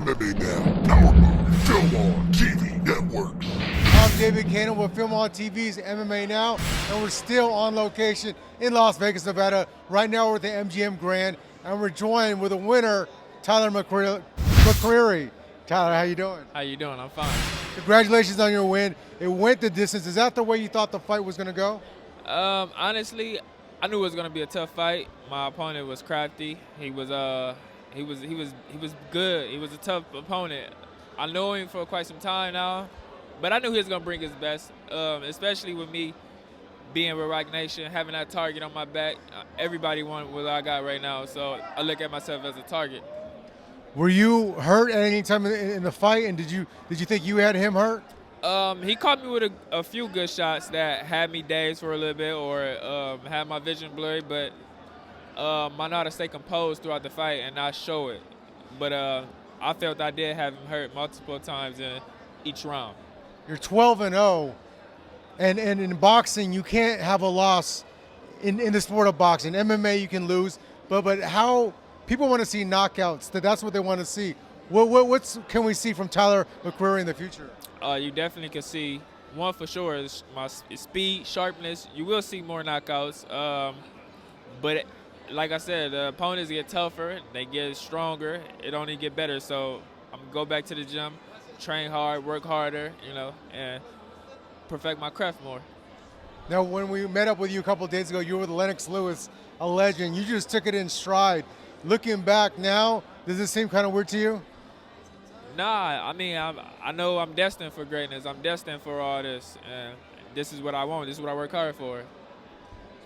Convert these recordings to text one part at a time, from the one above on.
MMA Now, powered by Film On TV Network. I'm David Cannon with Film On TV's MMA Now, and we're still on location in Las Vegas, Nevada. Right now we're at the MGM Grand, and we're joined with a winner, Tyler McCreary. Tyler, how you doing? How you doing? I'm fine. Congratulations on your win. It went the distance. Is that the way you thought the fight was going to go? Honestly, I knew it was going to be a tough fight. My opponent was crafty. He was good. He was a tough opponent. I know him for quite some time now, but I knew he was going to bring his best, especially with me being with Rock Nation, having that target on my back. Everybody wants what I got right now, so I look at myself as a target. Were you hurt at any time in the fight, and did you think you had him hurt? He caught me with a few good shots that had me dazed for a little bit or had my vision blurry, but I know how to stay composed throughout the fight and not show it. But I felt I did have him hurt multiple times in each round. You're 12-0, and in boxing you can't have a loss in the sport of boxing. MMA you can lose, but how people want to see knockouts. That's what they want to see. What can we see from Tyler McCreary in the future? You definitely can see, one for sure, is my speed, sharpness. You will see more knockouts. But like I said, the opponents get tougher. They get stronger. It only get better. So I'm going to go back to the gym, train hard, work harder, and perfect my craft more. Now, when we met up with you a couple of days ago, you were with Lennox Lewis, a legend. You just took it in stride. Looking back now, does this seem kind of weird to you? Nah, I mean, I know I'm destined for greatness. I'm destined for all this, and this is what I want. This is what I work hard for.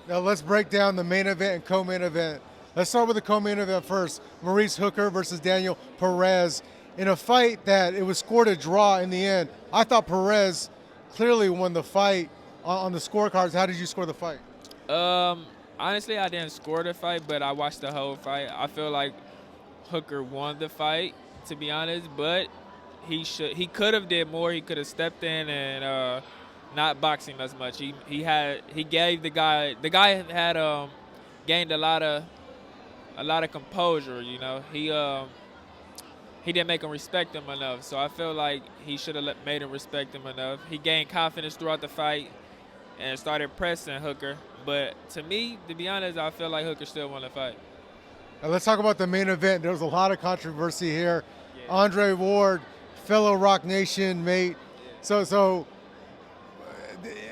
Now let's break down the main event and co-main event. Let's start with the co-main event first. Maurice Hooker versus Daniel Perez. In a fight that it was scored a draw in the end, I thought Perez clearly won the fight on the scorecards. How did you score the fight? Honestly, I didn't score the fight, but I watched the whole fight. I feel like Hooker won the fight, to be honest, but he could have did more. He could have stepped in and not boxing as much. He gave the guy had gained a lot of composure. He didn't make him respect him enough. So I feel like he should have made him respect him enough. He gained confidence throughout the fight and started pressing Hooker. But to me, to be honest, I feel like Hooker still won the fight. Now let's talk about the main event. There was a lot of controversy here. Yeah. Andre Ward, fellow Rock Nation mate. So,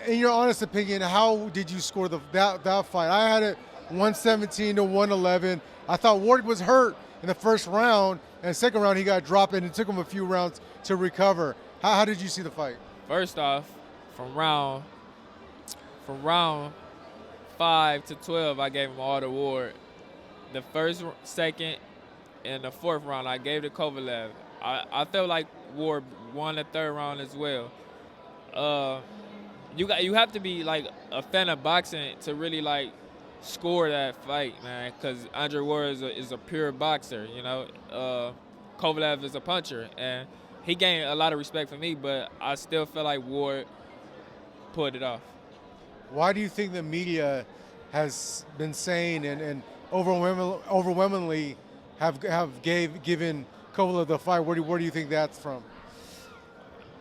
in your honest opinion, how did you score that fight? I had it 117 to 111. I thought Ward was hurt in the first round, and the second round he got dropped, and it took him a few rounds to recover. How did you see the fight? First off, from round 5 to 12, I gave him all the Ward. The first, second, and the fourth round, I gave to Kovalev. I felt like Ward won the third round as well. You have to be like a fan of boxing to really like score that fight, man. Because Andre Ward is a pure boxer, Kovalev is a puncher, and he gained a lot of respect for me. But I still feel like Ward pulled it off. Why do you think the media has been saying and overwhelmingly have given Kovalev the fight? Where do you think that's from?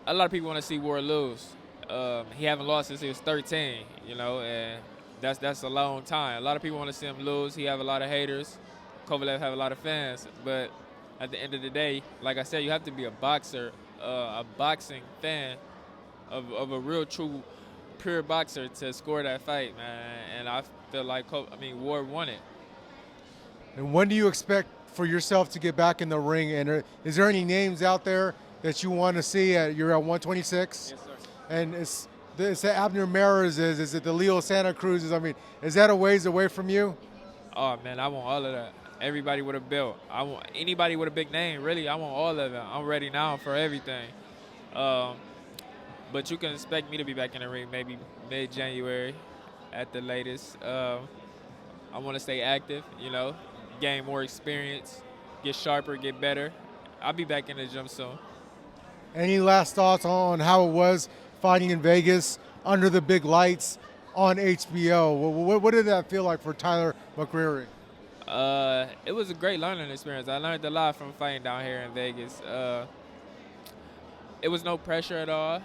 A lot of people want to see Ward lose. He haven't lost since he was 13, and that's a long time. A lot of people want to see him lose. He have a lot of haters. Kovalev have a lot of fans. But at the end of the day, like I said, you have to be a boxer, a boxing fan of a real, true, pure boxer to score that fight, man. And I feel like Ward won it. And when do you expect for yourself to get back in the ring? And is there any names out there that you want to see? You're at 126? Yes, sir. And it's the Abner Maras, is it the Leo Santa Cruz's? Is that a ways away from you? Oh, man, I want all of that. Everybody with a belt. I want anybody with a big name, really. I want all of it. I'm ready now for everything. But you can expect me to be back in the ring maybe mid-January at the latest. I want to stay active, gain more experience, get sharper, get better. I'll be back in the gym soon. Any last thoughts on how it was fighting in Vegas under the big lights on HBO? What did that feel like for Tyler McCreary? It was a great learning experience. I learned a lot from fighting down here in Vegas. It was no pressure at all.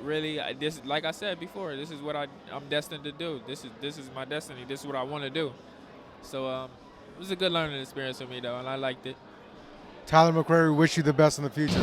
Really, this, like I said before, this is what I'm destined to do. This is my destiny. This is what I want to do. So it was a good learning experience for me, though, and I liked it. Tyler McCreary, wish you the best in the future.